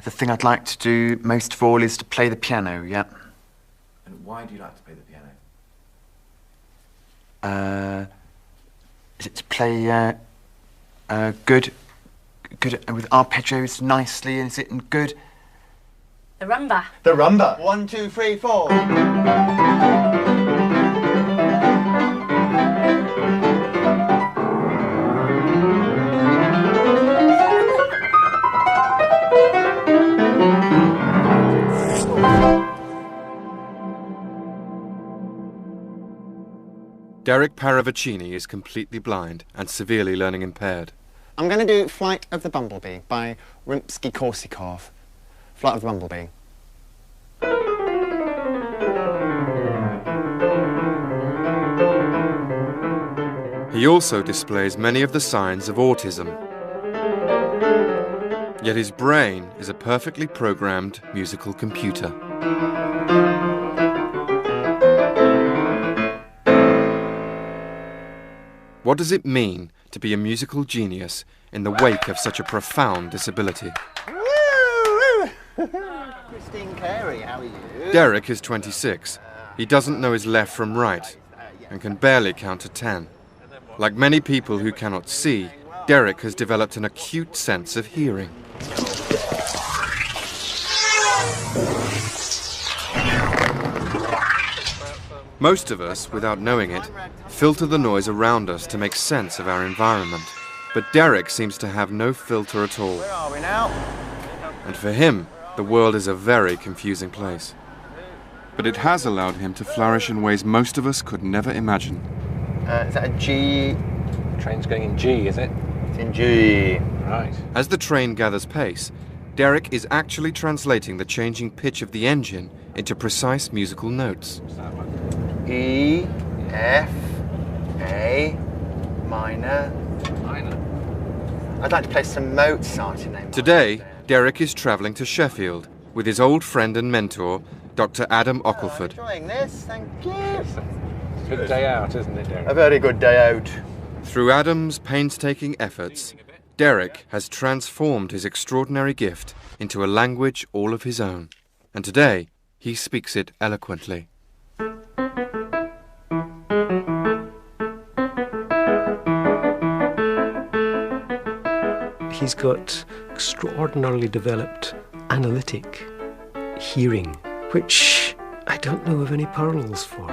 The thing I'd like to do most of all is to play the piano, yeah. And why do you like to play the piano? Is it to play good with arpeggios nicely? Is it good? The rumba. The rumba. 1, 2, 3, 4. Derek Paravicini is completely blind and severely learning impaired. I'm going to do Flight of the Bumblebee by Rimsky-Korsakov. Flight of the Bumblebee. He also displays many of the signs of autism. Yet his brain is a perfectly programmed musical computer. What does it mean to be a musical genius in the wake of such a profound disability? Christine Carey, how are you? Derek is 26. He doesn't know his left from right and can barely count to 10. Like many people who cannot see, Derek has developed an acute sense of hearing. Most of us, without knowing it, filter the noise around us to make sense of our environment. But Derek seems to have no filter at all. Where are we now? And for him, the world is a very confusing place. But it has allowed him to flourish in ways most of us could never imagine. Is that a G? Train's going in G, is it? It's in G. Right. As the train gathers pace, Derek is actually translating the changing pitch of the engine into precise musical notes. What's that one? E, F, A, minor. Minor. I'd like to play some Mozart in A. Today, Derek is travelling to Sheffield with his old friend and mentor, Dr. Adam Ockleford. Enjoying this, thank you. It's a good day out, isn't it, Derek? A very good day out. Through Adam's painstaking efforts, Derek has transformed his extraordinary gift into a language all of his own. And today, he speaks it eloquently. He's got extraordinarily developed analytic hearing, which I don't know of any parallels for.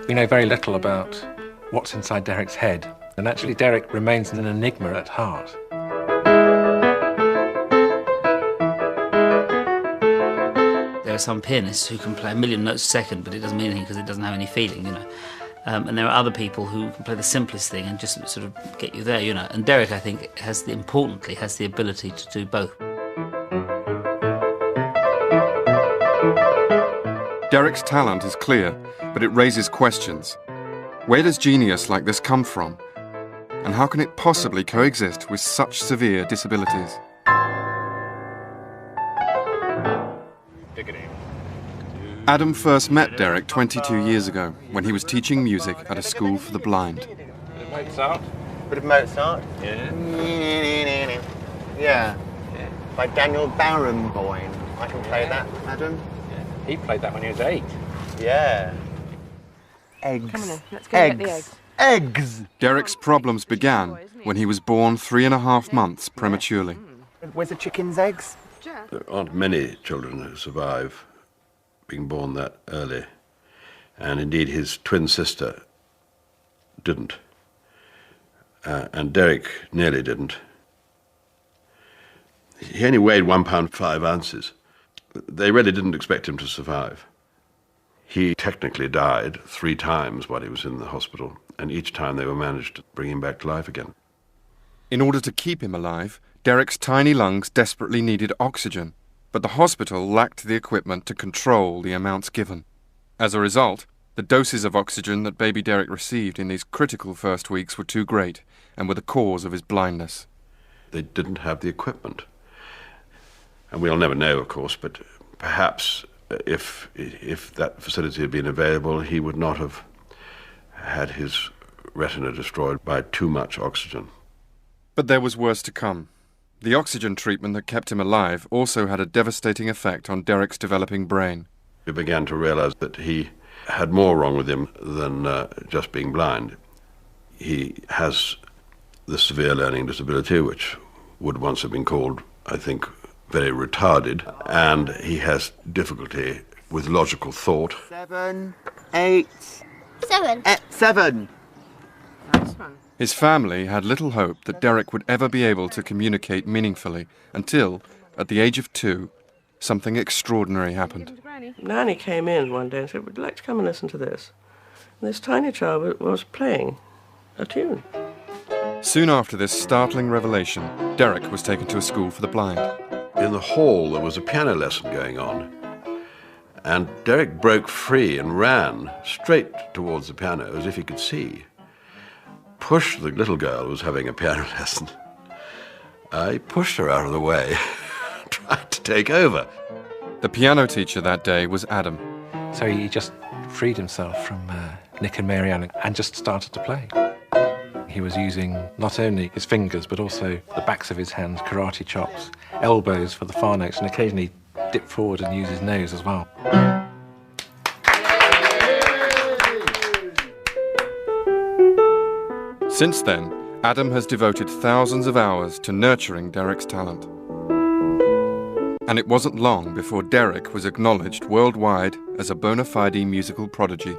We know very little about what's inside Derek's head, and actually Derek remains an enigma at heart. There are some pianists who can play a million notes a second, but it doesn't mean anything because it doesn't have any feeling, you know. And there are other people who can play the simplest thing and just sort of get you there, you know. And Derek, I think, importantly has the ability to do both. Derek's talent is clear, but it raises questions. Where does genius like this come from? And how can it possibly coexist with such severe disabilities? Adam first met Derek 22 years ago when he was teaching music at a school for the blind. Bit of Mozart. Bit of Mozart? Yeah. Yeah. By Daniel Barenboim. I can play that, Adam. Yeah. He played that when he was 8. Yeah. Eggs. Come on then, let's go and get the eggs. Eggs! Derek's problems began when he was born 3.5 months prematurely. Where's the chicken's eggs? There aren't many children who survive being born that early, and indeed his twin sister didn't, and Derek nearly didn't. He only weighed 1 pound 5 ounces. They really didn't expect him to survive. He technically died 3 times while he was in the hospital, and each time they managed to bring him back to life again. In order to keep him alive, Derek's tiny lungs desperately needed oxygen, but the hospital lacked the equipment to control the amounts given. As a result, the doses of oxygen that baby Derek received in these critical first weeks were too great and were the cause of his blindness. They didn't have the equipment. And we'll never know, of course, but perhaps if that facility had been available, he would not have had his retina destroyed by too much oxygen. But there was worse to come. The oxygen treatment that kept him alive also had a devastating effect on Derek's developing brain. We began to realize that he had more wrong with him than just being blind. He has the severe learning disability, which would once have been called, I think, very retarded, and he has difficulty with logical thought. 7, 8, 7. 7. His family had little hope that Derek would ever be able to communicate meaningfully until, at the age of 2, something extraordinary happened. Nanny came in one day and said, "Would you like to come and listen to this?" And this tiny child was playing a tune. Soon after this startling revelation, Derek was taken to a school for the blind. In the hall there was a piano lesson going on, and Derek broke free and ran straight towards the piano as if he could see. Pushed the little girl who was having a piano lesson. I pushed her out of the way, tried to take over. The piano teacher that day was Adam. So he just freed himself from Nick and Marianne and just started to play. He was using not only his fingers but also the backs of his hands, karate chops, elbows for the far notes, and occasionally dip forward and use his nose as well. Since then, Adam has devoted thousands of hours to nurturing Derek's talent. And it wasn't long before Derek was acknowledged worldwide as a bona fide musical prodigy.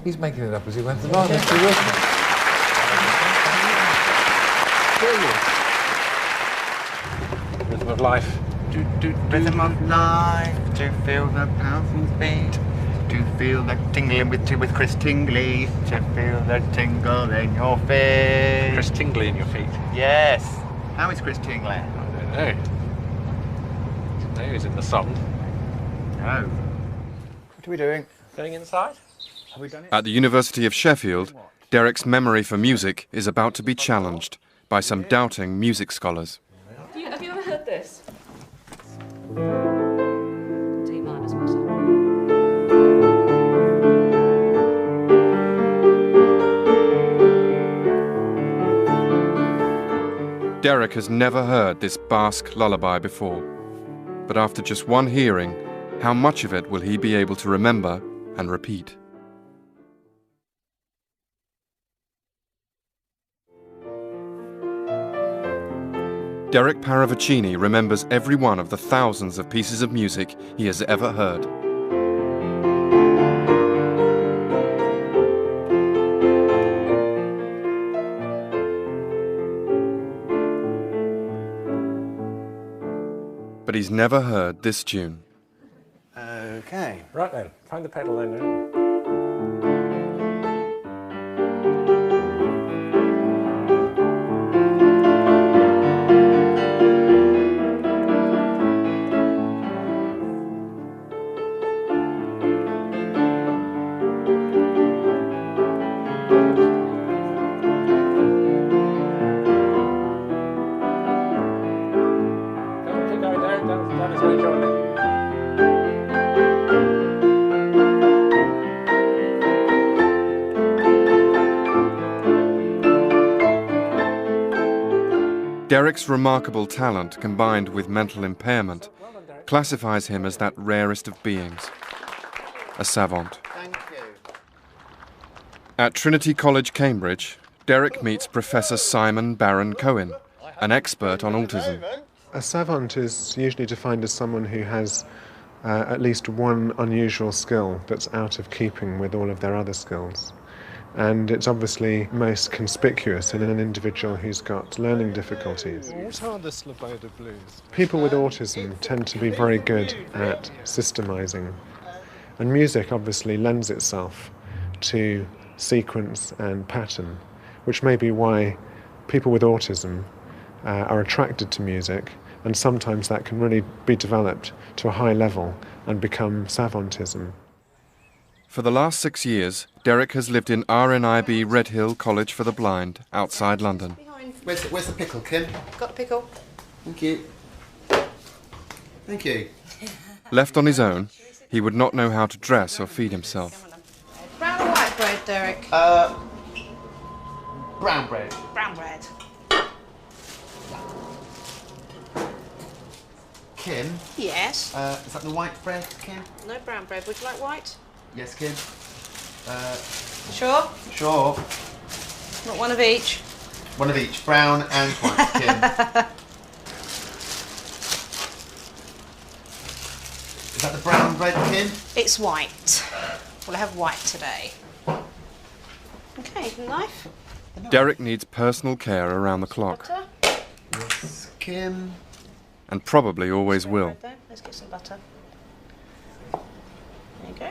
He's making it up as he went along. Rhythm of life. Rhythm of life, to feel the powerful beat, to feel the tingling with Chris Tingley, to feel the tingle in your feet. Chris Tingley in your feet. Yes. How is Chris Tingley? I don't know. No, he's in the song. No. What are we doing? Going inside? Have we done it? At the University of Sheffield, Derek's memory for music is about to be challenged by some doubting music scholars. Have you ever heard this? D minus Derek has never heard this Basque lullaby before, but after just one hearing, how much of it will he be able to remember and repeat? Derek Paravicini remembers every one of the thousands of pieces of music he has ever heard. But he's never heard this tune. Okay. Right then, find the pedal then. Derek's remarkable talent, combined with mental impairment, classifies him as that rarest of beings, a savant. Thank you. At Trinity College, Cambridge, Derek meets Professor Simon Baron Cohen, an expert on autism. A savant is usually defined as someone who has at least one unusual skill that's out of keeping with all of their other skills. And it's obviously most conspicuous in an individual who's got learning difficulties. What are the Sloboda blues? People with autism tend to be very good at systemizing. And music obviously lends itself to sequence and pattern, which may be why people with autism are attracted to music, and sometimes that can really be developed to a high level and become savantism. For the last 6 years, Derek has lived in RNIB Redhill College for the Blind, outside London. Where's the pickle, Kim? Got a pickle. Thank you. Thank you. Left on his own, he would not know how to dress or feed himself. Brown or white bread, Derek? Brown bread. Brown bread. Kim, Yes. is that the white bread, Kim? No brown bread. Would you like white? Yes, Kim. Sure. Sure. Not one of each. One of each, brown and white, Kim. Is that the brown bread, Kim? It's white. We'll have white today. Okay, knife. Derek needs personal care around the clock, Butter. Yes, Kim. and probably always will. Bread there. Let's get some butter. There you go.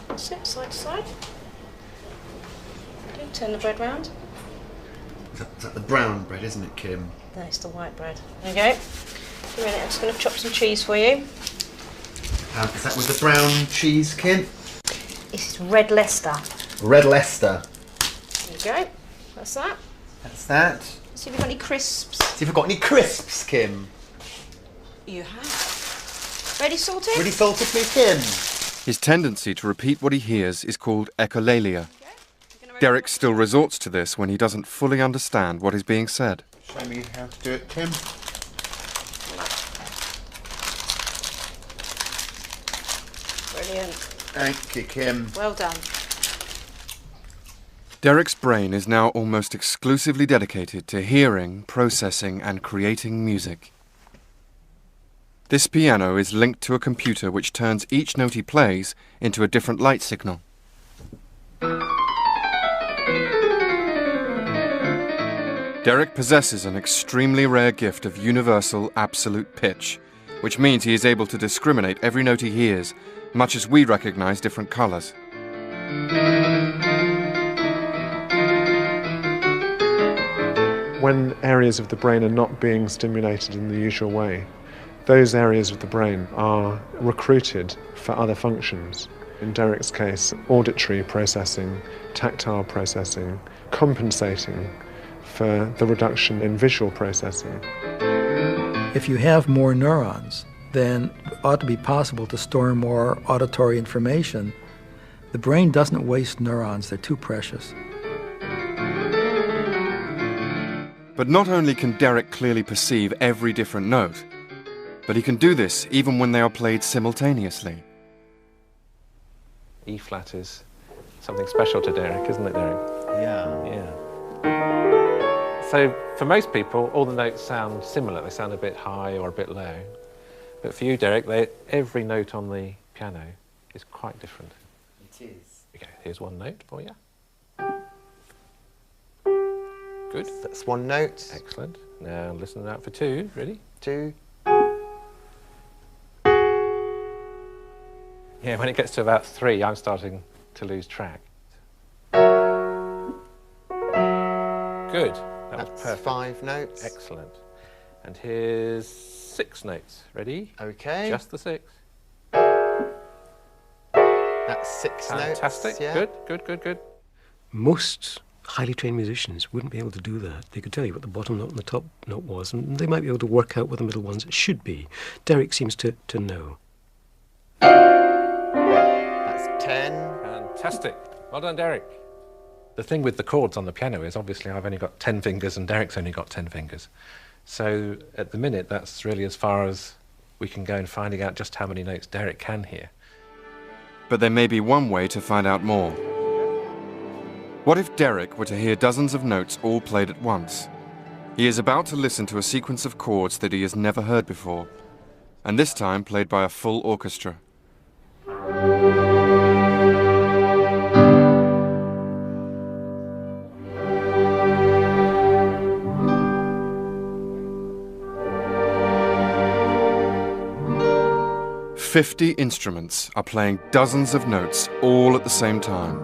That's it, side to side. Okay, turn the bread round. Is that the brown bread, isn't it, Kim? No, it's the white bread. There you go. In a minute, I'm just going to chop some cheese for you. Is that with the brown cheese, Kim? This is red Leicester. Red Leicester. There you go. That's that. That's that. See if you've got any crisps. See if we've got any crisps, Kim. You have. Ready salted? Ready salted, please, Kim. His tendency to repeat what he hears is called echolalia. Derek still resorts to this when he doesn't fully understand what is being said. Show me how to do it, Kim. Brilliant. Thank you, Kim. Well done. Derek's brain is now almost exclusively dedicated to hearing, processing and creating music. This piano is linked to a computer which turns each note he plays into a different light signal. Derek possesses an extremely rare gift of universal absolute pitch, which means he is able to discriminate every note he hears, much as we recognize different colors. When areas of the brain are not being stimulated in the usual way, those areas of the brain are recruited for other functions. In Derek's case, auditory processing, tactile processing, compensating for the reduction in visual processing. If you have more neurons, then it ought to be possible to store more auditory information. The brain doesn't waste neurons, they're too precious. But not only can Derek clearly perceive every different note, but he can do this even when they are played simultaneously. E flat is something special to Derek, isn't it, Derek? Yeah. Yeah. So for most people, all the notes sound similar. They sound a bit high or a bit low. But for you, Derek, every note on the piano is quite different. It is. Okay, here's one note for you. Good. That's one note. Excellent. Now listen out for two. Ready? Two. Yeah, when it gets to about three, I'm starting to lose track. Good. That was perfect. 5 notes. Excellent. And here's 6 notes. Ready? Okay. Just the 6. That's 6 notes. Fantastic. Yeah. Good, good, good, good. Most highly trained musicians wouldn't be able to do that. They could tell you what the bottom note and the top note was, and they might be able to work out what the middle ones should be. Derek seems to know. That's 10. Fantastic. Well done, Derek. The thing with the chords on the piano is obviously I've only got 10 fingers and Derek's only got 10 fingers. So at the minute, that's really as far as we can go in finding out just how many notes Derek can hear. But there may be one way to find out more. What if Derek were to hear dozens of notes all played at once? He is about to listen to a sequence of chords that he has never heard before, and this time played by a full orchestra. "50 instruments are playing dozens of notes all at the same time.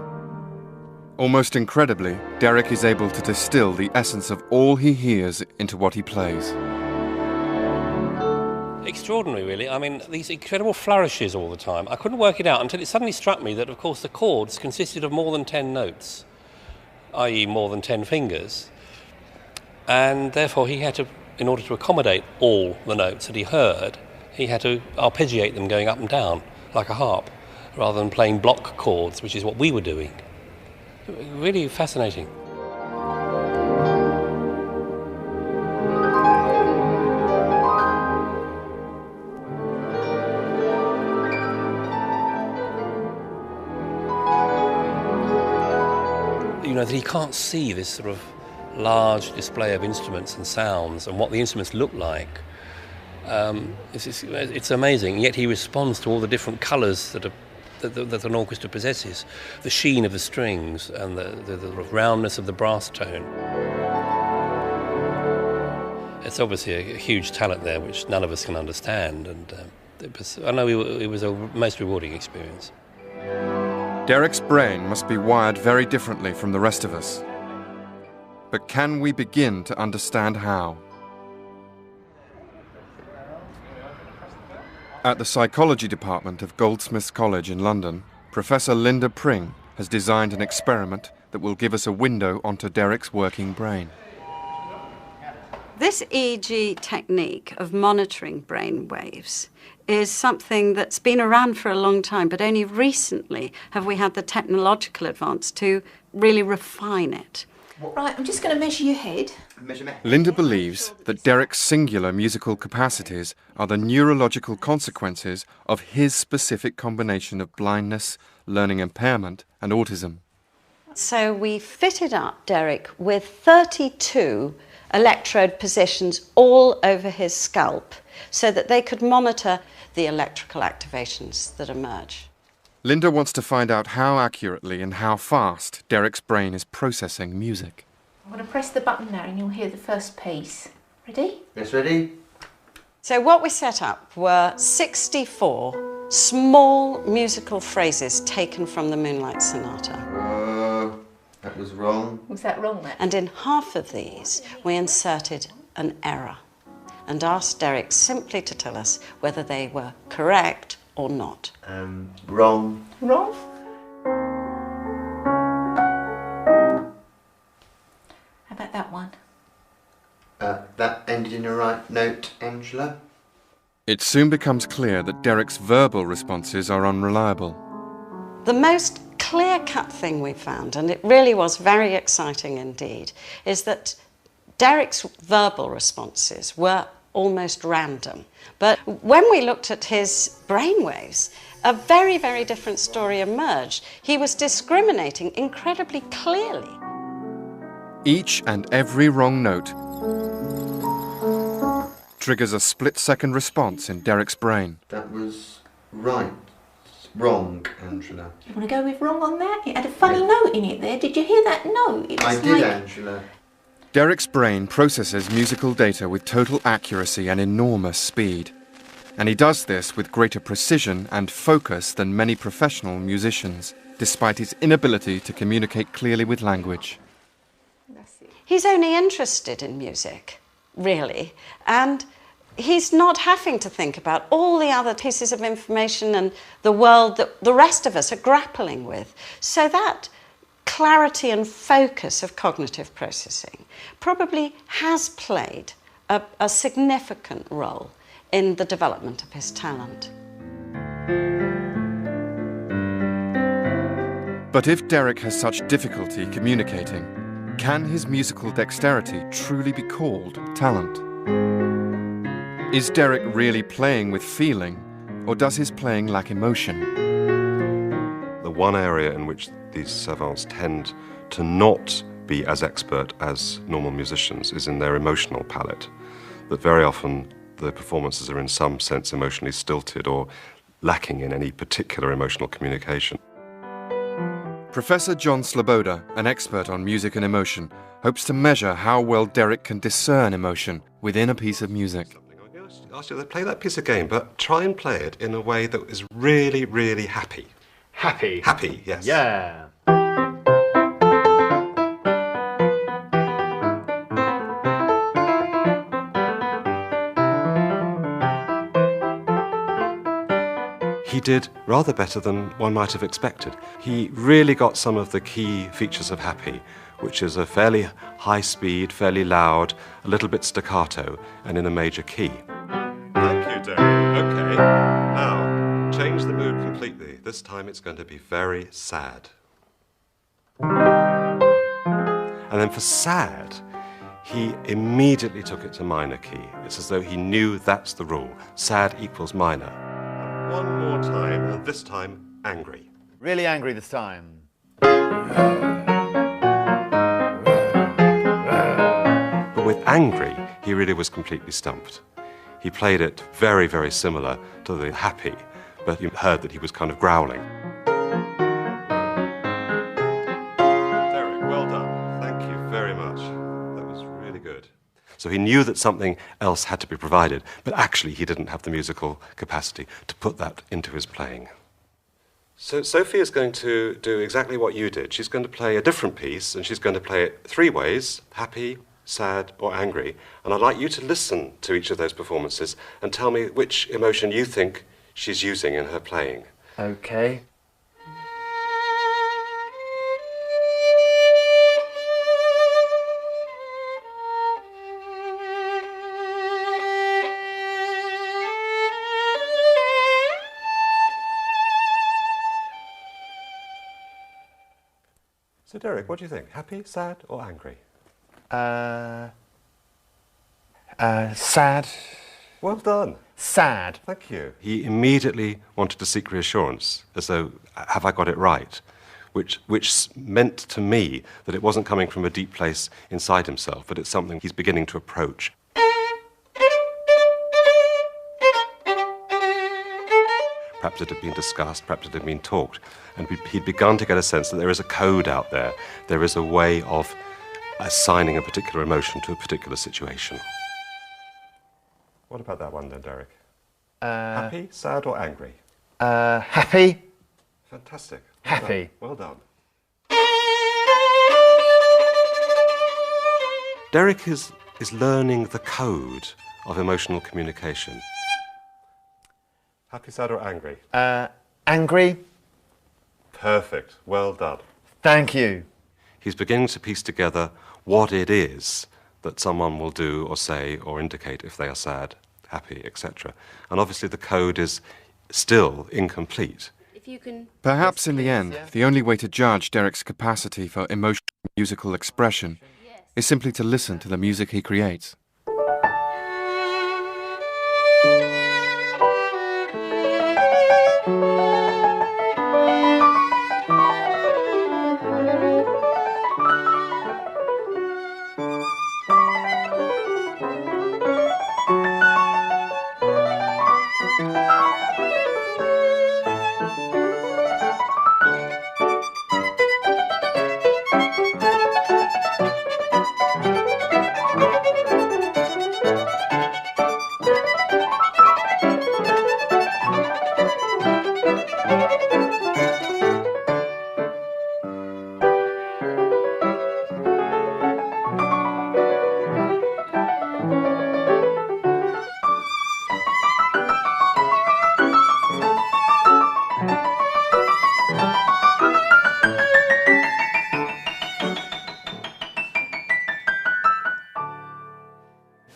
Almost incredibly, Derek is able to distill the essence of all he hears into what he plays. Extraordinary, really. I mean, these incredible flourishes all the time. I couldn't work it out until it suddenly struck me that, of course, the chords consisted of more than 10 notes, i.e. more than 10 fingers. And therefore he had to, in order to accommodate all the notes that he heard, he had to arpeggiate them going up and down like a harp, rather than playing block chords, which is what we were doing. Really fascinating. You know, that he can't see this sort of large display of instruments and sounds and what the instruments look like. It's amazing, yet he responds to all the different colours that an orchestra possesses. The sheen of the strings and the roundness of the brass tone. It's obviously a huge talent there which none of us can understand, and I know it was a most rewarding experience. Derek's brain must be wired very differently from the rest of us. But can we begin to understand how? At the psychology department of Goldsmiths College in London, Professor Linda Pring has designed an experiment that will give us a window onto Derek's working brain. This EEG technique of monitoring brain waves is something that's been around for a long time, but only recently have we had the technological advance to really refine it. Right, I'm just going to measure your head. Linda believes that Derek's singular musical capacities are the neurological consequences of his specific combination of blindness, learning impairment, and autism. So we fitted up Derek with 32 electrode positions all over his scalp so that they could monitor the electrical activations that emerge. Linda wants to find out how accurately and how fast Derek's brain is processing music. I'm going to press the button now and you'll hear the first piece. Ready? Yes, ready? So what we set up were 64 small musical phrases taken from the Moonlight Sonata. Whoa, that was wrong. Was that wrong, Matt? And in half of these, we inserted an error and asked Derek simply to tell us whether they were correct or not. Wrong. Wrong? How about that one? That ended in a right note, Angela. It soon becomes clear that Derek's verbal responses are unreliable. The most clear-cut thing we found, and it really was very exciting indeed, is that Derek's verbal responses were almost random. But when we looked at his brainwaves, a very, very different story emerged. He was discriminating incredibly clearly. Each and every wrong note triggers a split-second response in Derek's brain. That was right. Wrong, Angela. You want to go with wrong on that? It had a funny note in it there. Did you hear that note? It was I did, Angela. Derek's brain processes musical data with total accuracy and enormous speed. And he does this with greater precision and focus than many professional musicians, despite his inability to communicate clearly with language. He's only interested in music, really, and he's not having to think about all the other pieces of information and the world that the rest of us are grappling with. So that clarity and focus of cognitive processing probably has played a significant role in the development of his talent. But if Derek has such difficulty communicating, can his musical dexterity truly be called talent? Is Derek really playing with feeling, or does his playing lack emotion? The one area in which these savants tend to not be as expert as normal musicians is in their emotional palette, that very often the performances are in some sense emotionally stilted or lacking in any particular emotional communication. Professor John Sloboda, an expert on music and emotion, hopes to measure how well Derek can discern emotion within a piece of music. Ask you to play that piece again, but try and play it in a way that is really, really happy. Happy? Happy, yes. Yeah. He did rather better than one might have expected. He really got some of the key features of happy which is a fairly high speed, fairly loud, a little bit staccato, and in a major key. Thank you, Derek. Okay, now change the mood completely. This time it's going to be very sad. And then for sad, he immediately took it to minor key. It's as though he knew that's the rule. Sad equals minor. And one more time, and this time angry. Really angry this time. But with angry, he really was completely stumped. He played it very, very similar to the happy, but you heard that he was kind of growling. Derek, well done. Thank you very much. That was really good. So he knew that something else had to be provided, but actually he didn't have the musical capacity to put that into his playing. So Sophie is going to do exactly what you did. She's going to play a different piece, and she's going to play it 3 ways: happy, sad, or angry. And I'd like you to listen to each of those performances and tell me which emotion you think she's using in her playing. Okay. So Derek, what do you think? Happy, sad, or angry? Sad. Well done. Sad. Thank you. He immediately wanted to seek reassurance, as though, have I got it right? Which meant to me that it wasn't coming from a deep place inside himself, but it's something he's beginning to approach. Perhaps it had been discussed, perhaps it had been talked, and he'd begun to get a sense that there is a code out there. There is a way of assigning a particular emotion to a particular situation. What about that one then, Derek? Happy, sad, or angry? Happy. Fantastic. Happy. Well done. Derek is learning the code of emotional communication. Happy, sad, or angry? Angry. Perfect. Well done. Thank you. He's beginning to piece together what it is that someone will do or say or indicate if they are sad, happy, etc. And obviously the code is still incomplete. If you can... Perhaps in the end, the only way to judge Derek's capacity for emotional musical expression is simply to listen to the music he creates.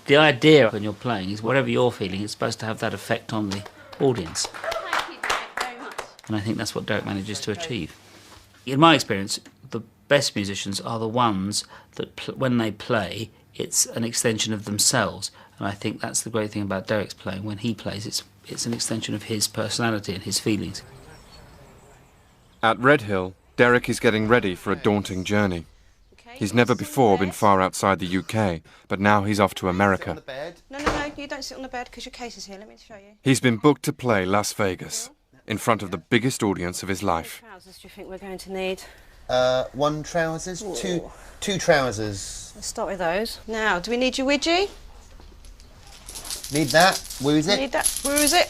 The idea when you're playing is whatever you're feeling, it's supposed to have that effect on the audience. Thank you, Derek, very much. And I think that's what Derek manages to achieve. In my experience, the best musicians are the ones that, when they play, it's an extension of themselves. And I think that's the great thing about Derek's playing. When he plays, it's an extension of his personality and his feelings. At Redhill, Derek is getting ready for a daunting journey. He's never before been far outside the UK, but now he's off to America. No, you don't sit on the bed because your case is here. Let me show you. He's been booked to play Las Vegas, in front of the biggest audience of his life. What trousers do you think we're going to need? 1 trousers, two trousers. Let's start with those. Now, do we need your widgie? Need that. Where is it? Need that. Where is it?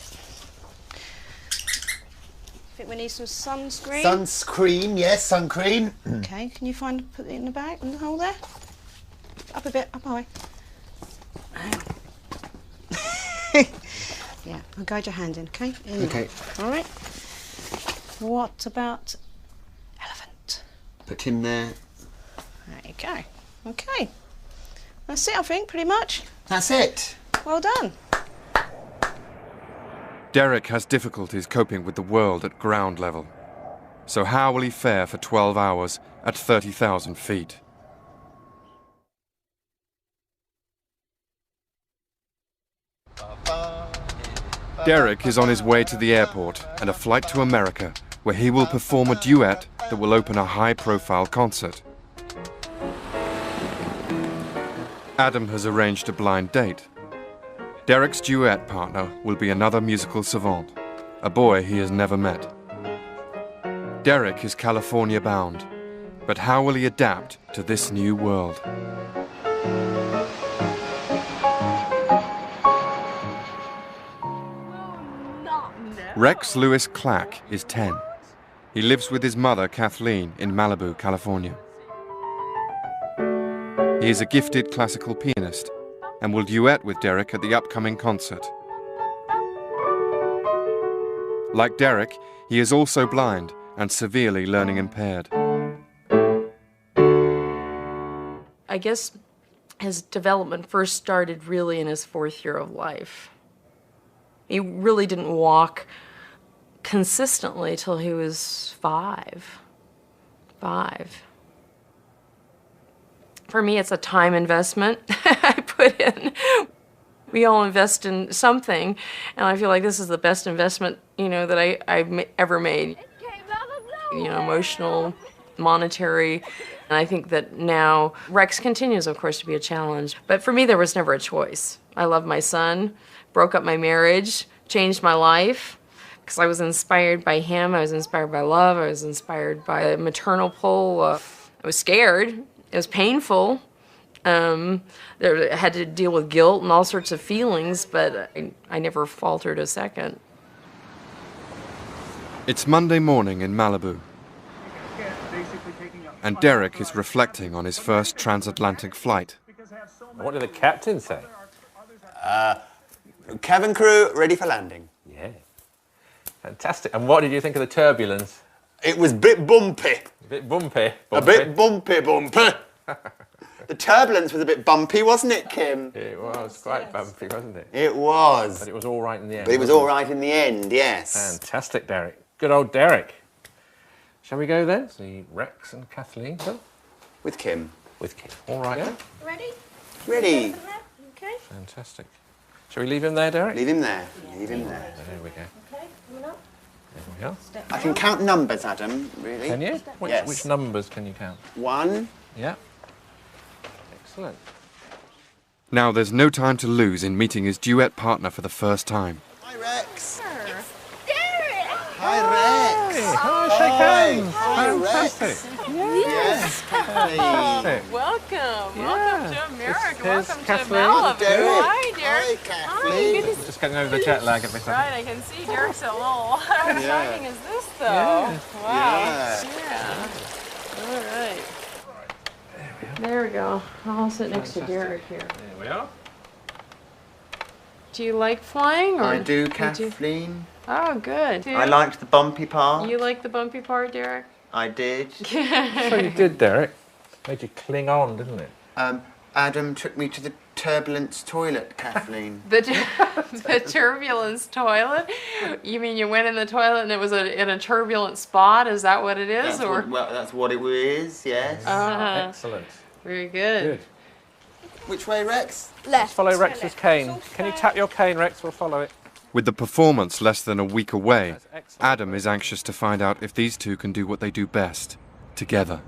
I think we need some sunscreen. Sunscreen, yes, sun cream. Okay, can you put it in the bag, in the hole there? Up a bit, up high. Yeah, I'll guide your hand in, okay? Okay. All right. What about elephant? Put him there. There you go. Okay. That's it, I think, pretty much. That's it. Well done. Derek has difficulties coping with the world at ground level. So how will he fare for 12 hours at 30,000 feet? Derek is on his way to the airport and a flight to America, where he will perform a duet that will open a high-profile concert. Adam has arranged a blind date. Derek's duet partner will be another musical savant, a boy he has never met. Derek is California-bound, but how will he adapt to this new world? Rex Lewis Clack is 10. He lives with his mother, Kathleen, in Malibu, California. He is a gifted classical pianist and will duet with Derek at the upcoming concert. Like Derek, he is also blind and severely learning impaired. I guess his development first started really in his 4th year of life. He really didn't walk consistently till he was 5. For me, it's a time investment I put in. We all invest in something, and I feel like this is the best investment, that I've ever made. Emotional, monetary, and I think that now Rex continues, of course, to be a challenge. But for me, there was never a choice. I love my son, broke up my marriage, changed my life, because I was inspired by him, I was inspired by love, I was inspired by a maternal pull. I was scared, it was painful. I had to deal with guilt and all sorts of feelings, but I never faltered a second. It's Monday morning in Malibu, and Derek is reflecting on his first transatlantic flight. What did the captain say? Cabin crew, ready for landing. Yeah. Fantastic. And what did you think of the turbulence? It was a bit bumpy. A bit bumpy? A bit bumpy. The turbulence was a bit bumpy, wasn't it, Kim? It was quite bumpy, wasn't it? It was. But it was all right in the end. But it was all right in the end, yes. Fantastic, Derek. Good old Derek. Shall we go then? See Rex and Kathleen. Go. With Kim. With Kim. All right. Yeah. Ready? Ready. Okay. Fantastic. Shall we leave him there, Derek? Leave him there. Leave him there. There we go. Okay, coming up. There we are. I can count numbers, Adam, really. Can you? Which numbers can you count? 1. Yeah. Excellent. Now there's no time to lose in meeting his duet partner for the first time. Hi, Rex. Derek! Hi, Rex. Hi, shake hands. Hi, Fantastic. Rex. Yes, Kathleen. Welcome. Welcome to America. Here's Welcome Kathleen. to Malibu. Derek. Hi, Derek. Hi, Kathleen. Good to Just getting over the jet lag a bit. Right, I can see Derek's a little. How exciting is this, though? Wow. Yeah. All right. There we go. I'll sit next to Derek here. There we are. Do you like flying? Or I do, Kathleen. Oh, good. I liked the bumpy part. You like the bumpy part, Derek? I did. So you did, Derek. Made you cling on, didn't it? Adam took me to the turbulence toilet, Kathleen. The turbulence toilet? You mean you went in the toilet and it was in a turbulent spot? Is that what it is? That's what it is, yes. Excellent. Very good. Good. Which way, Rex? Let's follow Rex's cane. Can you tap your cane, Rex? We'll follow it. With the performance less than a week away, Adam is anxious to find out if these two can do what they do best, together.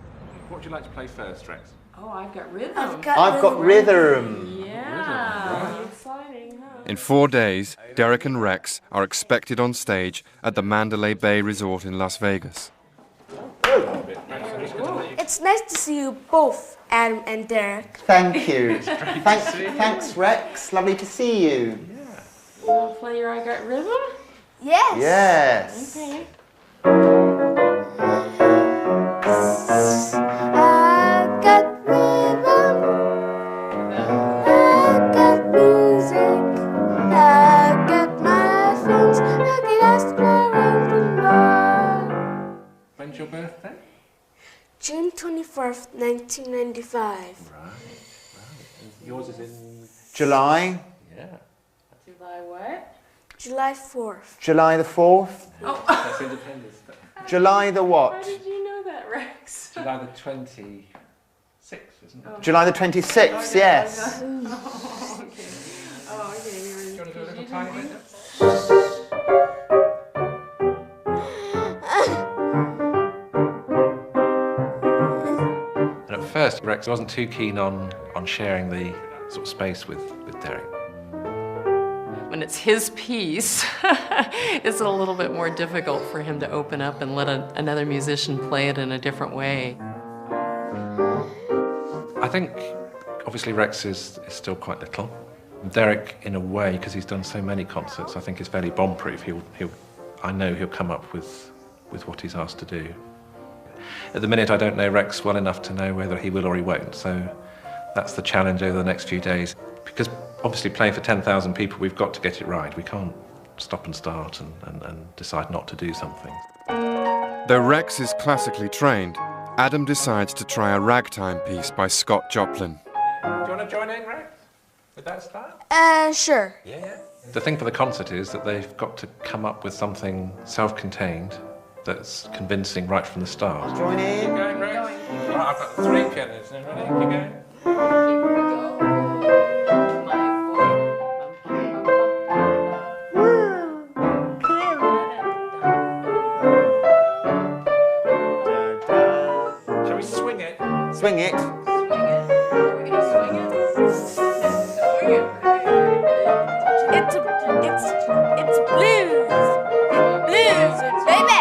What would you like to play first, Rex? Oh, I've got rhythm. I've got rhythm. Yeah. Exciting, huh? In 4 days, Derek and Rex are expected on stage at the Mandalay Bay Resort in Las Vegas. It's nice to see you both, Adam and Derek. Thank you. Thanks, Rex. Lovely to see you. Wanna play your I Got Rhythm? Yes. Yes. Okay. I got rhythm. I got music. I got my friends. I can ask around the world. When's your birthday? June 24th, 1995. Right. Yours is in July? Yeah. July what? July 4th. July the 4th? Oh. That's Independence Day. July the what? How did you know that, Rex? July the 26th, isn't it? July the 26th, yes. Oh, okay. Oh, okay. Do you want to do a little tiny bit? And at first, Rex wasn't too keen on sharing the sort of space with Derek. When it's his piece, it's a little bit more difficult for him to open up and let another musician play it in a different way. I think, obviously, Rex is still quite little. Derek, in a way, because he's done so many concerts, I think is fairly bomb-proof. I know he'll come up with what he's asked to do. At the minute, I don't know Rex well enough to know whether he will or he won't, so that's the challenge over the next few days. Because obviously playing for 10,000 people, we've got to get it right. We can't stop and start and decide not to do something. Though Rex is classically trained, Adam decides to try a ragtime piece by Scott Joplin. Do you want to join in, Rex? With that style? Sure. Yeah. The thing for the concert is that they've got to come up with something self-contained that's convincing right from the start. Join in. Keep going, Rex. Right, I've got 3 pianists. Ready? Keep going. Shall we swing it? Swing it. It's blues. Blues, baby.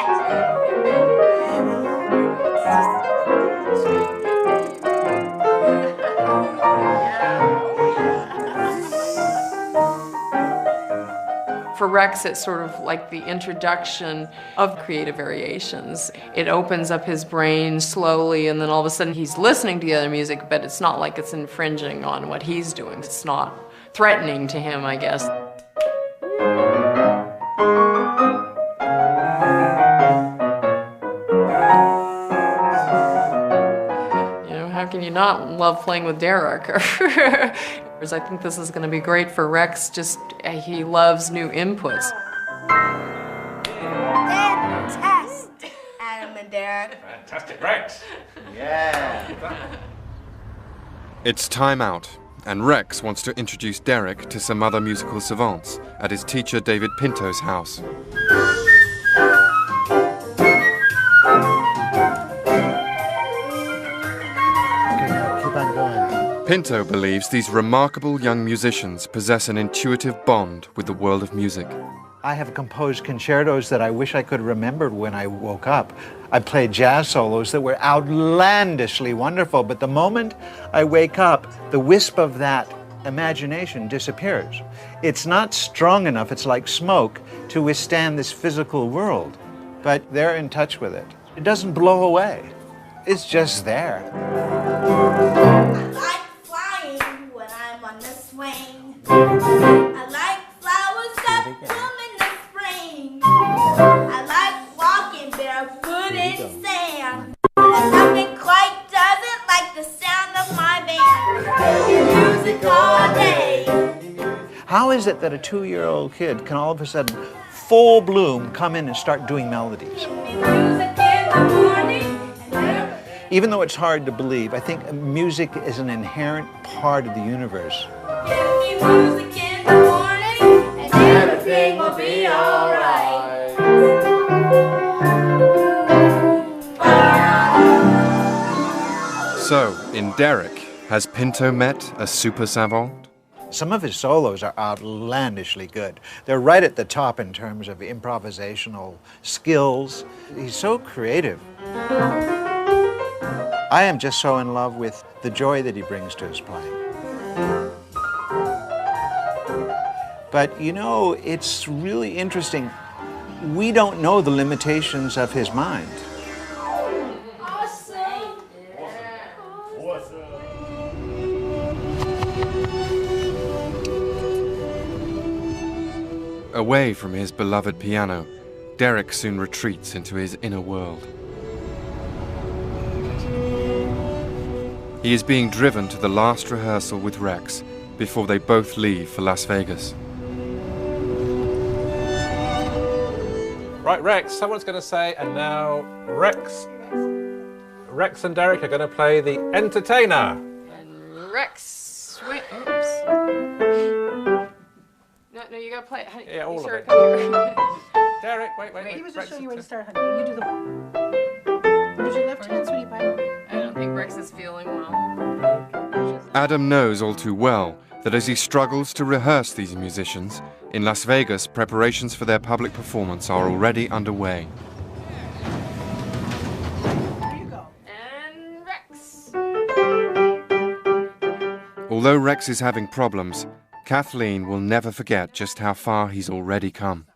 For Rex, it's sort of like the introduction of creative variations. It opens up his brain slowly, and then all of a sudden he's listening to the other music, but it's not like it's infringing on what he's doing. It's not threatening to him, I guess. You know, how can you not love playing with Derek? I think this is going to be great for Rex. Just he loves new inputs. Fantastic, Adam and Derek. Fantastic, Rex. Yeah. It's time out, and Rex wants to introduce Derek to some other musical savants at his teacher David Pinto's house. Keep on going. Pinto believes these remarkable young musicians possess an intuitive bond with the world of music. I have composed concertos that I wish I could remember when I woke up. I played jazz solos that were outlandishly wonderful, but the moment I wake up, the wisp of that imagination disappears. It's not strong enough, it's like smoke, to withstand this physical world, but they're in touch with it. It doesn't blow away. It's just there. I like flowers that bloom in the spring. I like walking barefoot in sand. And nothing quite does it like the sound of my band. Music all day. How is it that a 2-year-old kid can all of a sudden, full bloom, come in and start doing melodies? Music in the morning. Even though it's hard to believe, I think music is an inherent part of the universe. Give me music in the morning, and everything will be alright. So, in Derek, has Pinto met a super savant? Some of his solos are outlandishly good. They're right at the top in terms of improvisational skills. He's so creative. I am just so in love with the joy that he brings to his playing. But you know, it's really interesting. We don't know the limitations of his mind. Awesome. Away from his beloved piano, Derek soon retreats into his inner world. He is being driven to the last rehearsal with Rex before they both leave for Las Vegas. Right, Rex, someone's going to say, and now Rex and Derek are going to play The Entertainer. And Rex, swing. Oops. No, you got to play it. Honey, Yeah, all of it. Here. Derek, wait. He was just showing you where to start, honey. You do the one. Use your left hand, sweetie pie. I don't think Rex is feeling well. Adam knows all too well that as he struggles to rehearse these musicians, in Las Vegas, preparations for their public performance are already underway. And Rex. Although Rex is having problems, Kathleen will never forget just how far he's already come.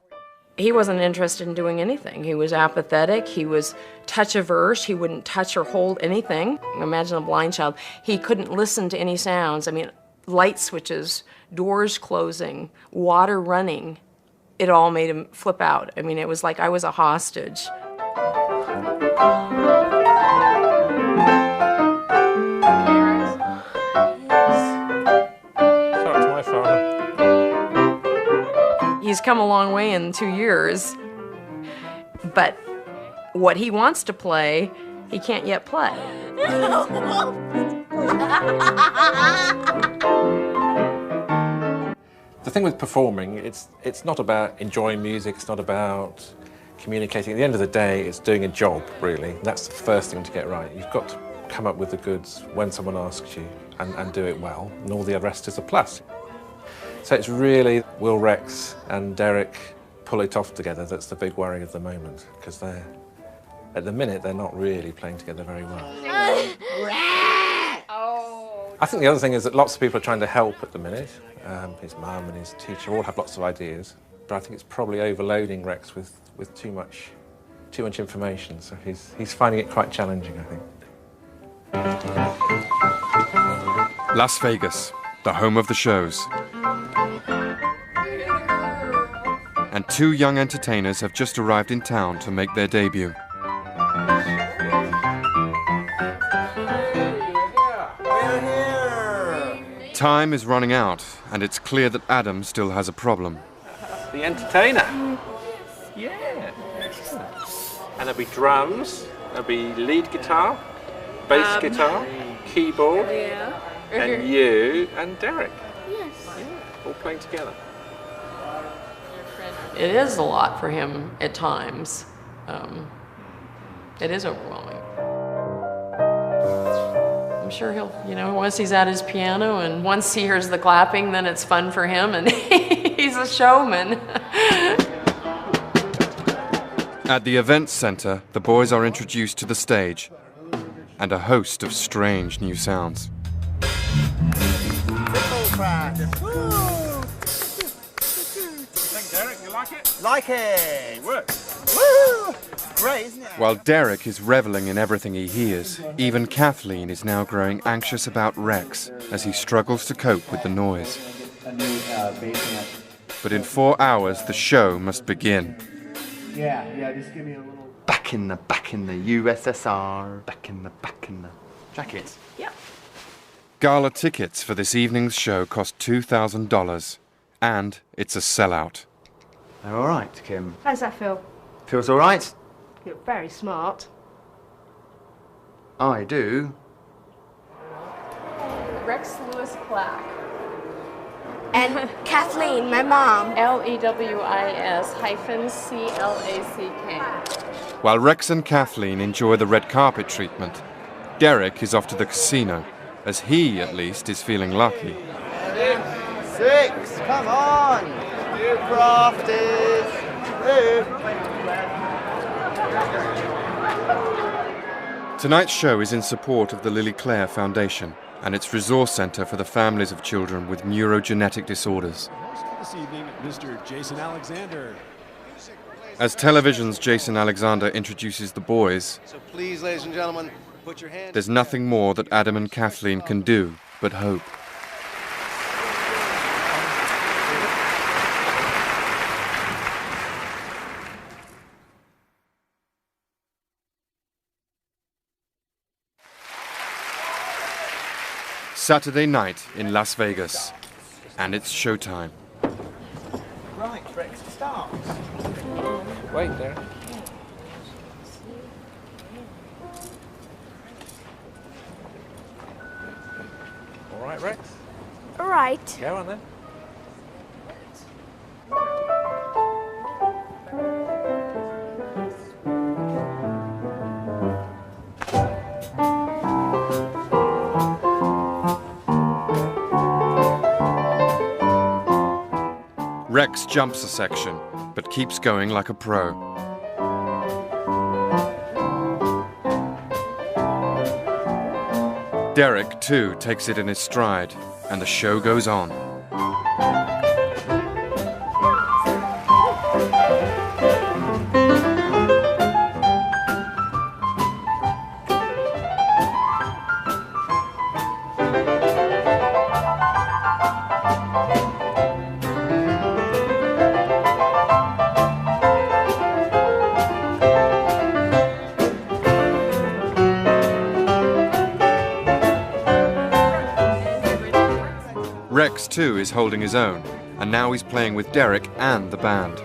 He wasn't interested in doing anything. He was apathetic. He was touch-averse. He wouldn't touch or hold anything. Imagine a blind child. He couldn't listen to any sounds. I mean, light switches, doors closing, water running. It all made him flip out. I mean, it was like I was a hostage. He's come a long way in 2 years, but what he wants to play, he can't yet play. The thing with performing, it's not about enjoying music, it's not about communicating. At the end of the day, it's doing a job, really. That's the first thing to get right. You've got to come up with the goods when someone asks you and do it well, and all the rest is a plus. So it's really, will Rex and Derek pull it off together? That's the big worry of the moment, because at the minute, they're not really playing together very well. I think the other thing is that lots of people are trying to help at the minute. His mum and his teacher all have lots of ideas, but I think it's probably overloading Rex with too much information, so he's finding it quite challenging, I think. Las Vegas, the home of the shows. And two young entertainers have just arrived in town to make their debut. Time is running out, and it's clear that Adam still has a problem. The Entertainer. Yeah. And there'll be drums, there'll be lead guitar, bass guitar, keyboard, and you and Derek. Yes. Yeah, all playing together. It is a lot for him at times. It is overwhelming. I'm sure he'll, once he's at his piano and once he hears the clapping, then it's fun for him and he's a showman. At the events center, the boys are introduced to the stage and a host of strange new sounds. Derek, you like it? Like it! Work. Woo! Great, isn't it? While Derek is reveling in everything he hears, even Kathleen is now growing anxious about Rex as he struggles to cope with the noise. But in 4 hours, the show must begin. Yeah, just give me a little... Back in the USSR. Back in the jackets. Yeah. Gala tickets for this evening's show cost $2,000, and it's a sellout. They're all right, Kim. How does that feel? Feels all right? You're very smart. I do. Rex Lewis Clack. And Kathleen, my mom. LEWIS-CLACK. While Rex and Kathleen enjoy the red carpet treatment, Derek is off to the casino, as he, at least, is feeling lucky. 6, come on! You crafties! Tonight's show is in support of the Lily Clare Foundation and its resource center for the families of children with neurogenetic disorders. This evening, Mr. Jason Alexander. As television's Jason Alexander introduces the boys, So please, ladies and gentlemen, put your hands... there's nothing more that Adam and Kathleen can do but hope. Saturday night in Las Vegas, and it's showtime. Right, Rex, start. Wait, Derek. All right, Rex. All right. Go on then. Rex jumps a section, but keeps going like a pro. Derek, too, takes it in his stride, and the show goes on. Rex, too, is holding his own, and now he's playing with Derek and the band.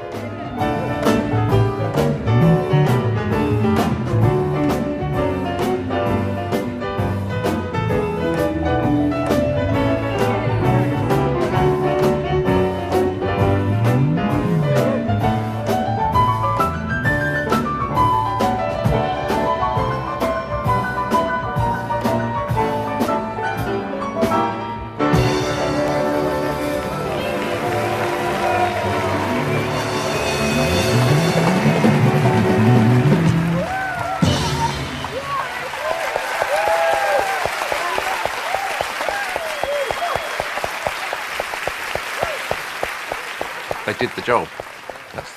They did the job.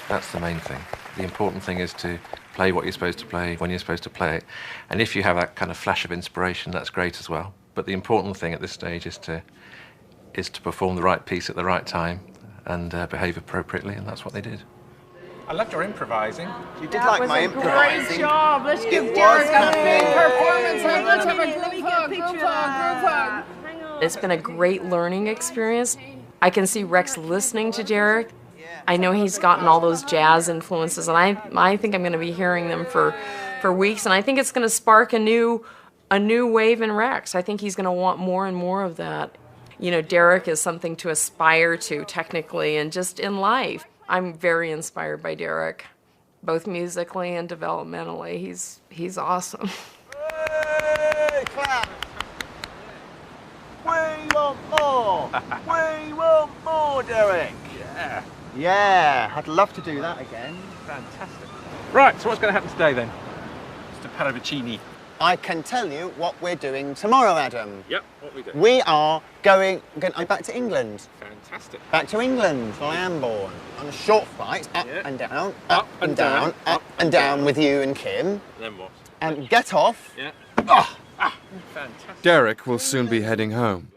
That's the main thing. The important thing is to play what you're supposed to play when you're supposed to play it. And if you have that kind of flash of inspiration, that's great as well. But the important thing at this stage is to perform the right piece at the right time and behave appropriately, and that's what they did. I loved your improvising. You did like my improvising. Great job. Let's give It Derek was a big camping. performance. Let's have a group hug, group hug. It's been a great learning experience. I can see Rex listening to Derek. I know he's gotten all those jazz influences, and I think I'm going to be hearing them for weeks, and I think it's going to spark a new wave in Rex. I think he's going to want more and more of that. You know, Derek is something to aspire to technically and just in life. I'm very inspired by Derek, both musically and developmentally. He's awesome. Hey, clap! We want more! We want more, Derek! Yeah. Yeah, I'd love to do that again. Fantastic. Right, so what's going to happen today then? Mr. Paravicini. I can tell you what we're doing tomorrow, Adam. Yep, what we do? We are going back to England. Fantastic. Back to England, Lambourne, on a short flight, up and down, up and down, up and down with you and Kim. Then what? And get off. Yeah. Fantastic. Derek will soon be heading home,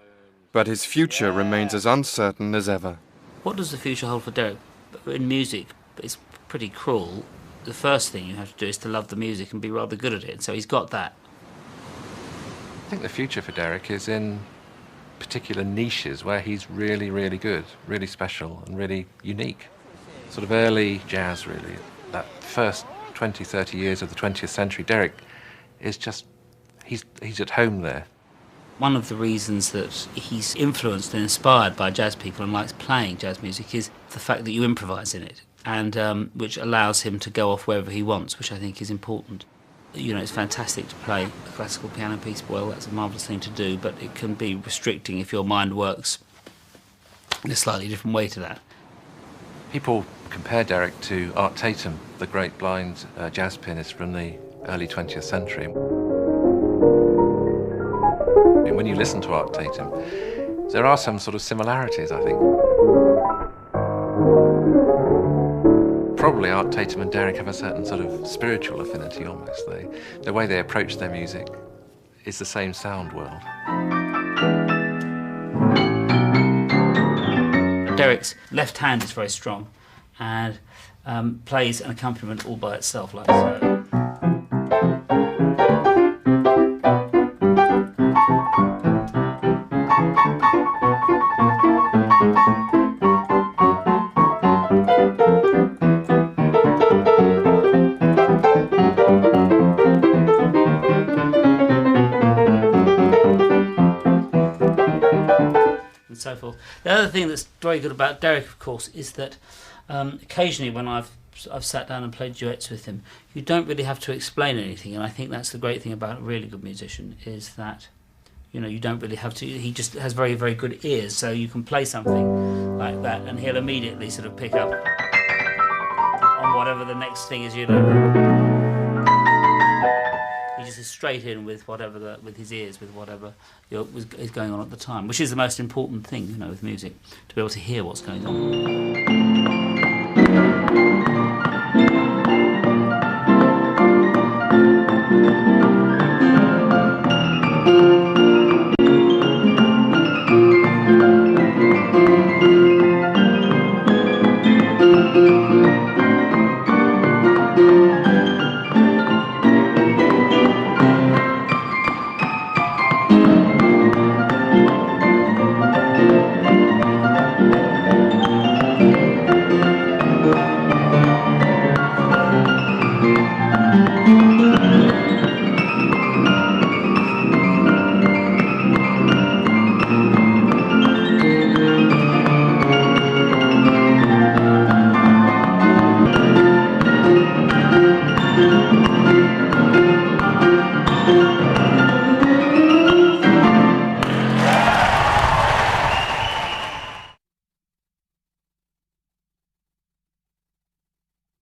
but his future remains as uncertain as ever. What does the future hold for Derek? In music, it's pretty cruel. The first thing you have to do is to love the music and be rather good at it, so he's got that. I think the future for Derek is in particular niches where he's really, really good, really special and really unique. Sort of early jazz, really. That first 20, 30 years of the 20th century, Derek is just, he's at home there. One of the reasons that he's influenced and inspired by jazz people and likes playing jazz music is the fact that you improvise in it, and which allows him to go off wherever he wants, which I think is important. You know, it's fantastic to play a classical piano piece well, that's a marvellous thing to do, but it can be restricting if your mind works in a slightly different way to that. People compare Derek to Art Tatum, the great blind jazz pianist from the early 20th century. And when you listen to Art Tatum, there are some sort of similarities, I think. Probably Art Tatum and Derek have a certain sort of spiritual affinity almost. The way they approach their music is the same sound world. Derek's left hand is very strong and plays an accompaniment all by itself, like so. and so forth. The other thing that's very good about Derek, of course, is that occasionally when I've sat down and played duets with him, you don't really have to explain anything, and I think that's the great thing about a really good musician, is that, you know, you don't really have to. He just has very, very good ears, so you can play something like that, and he'll immediately sort of pick up on whatever the next thing is. You know, he just is straight in with whatever with his ears, with whatever is going on at the time, which is the most important thing, you know, with music, to be able to hear what's going on.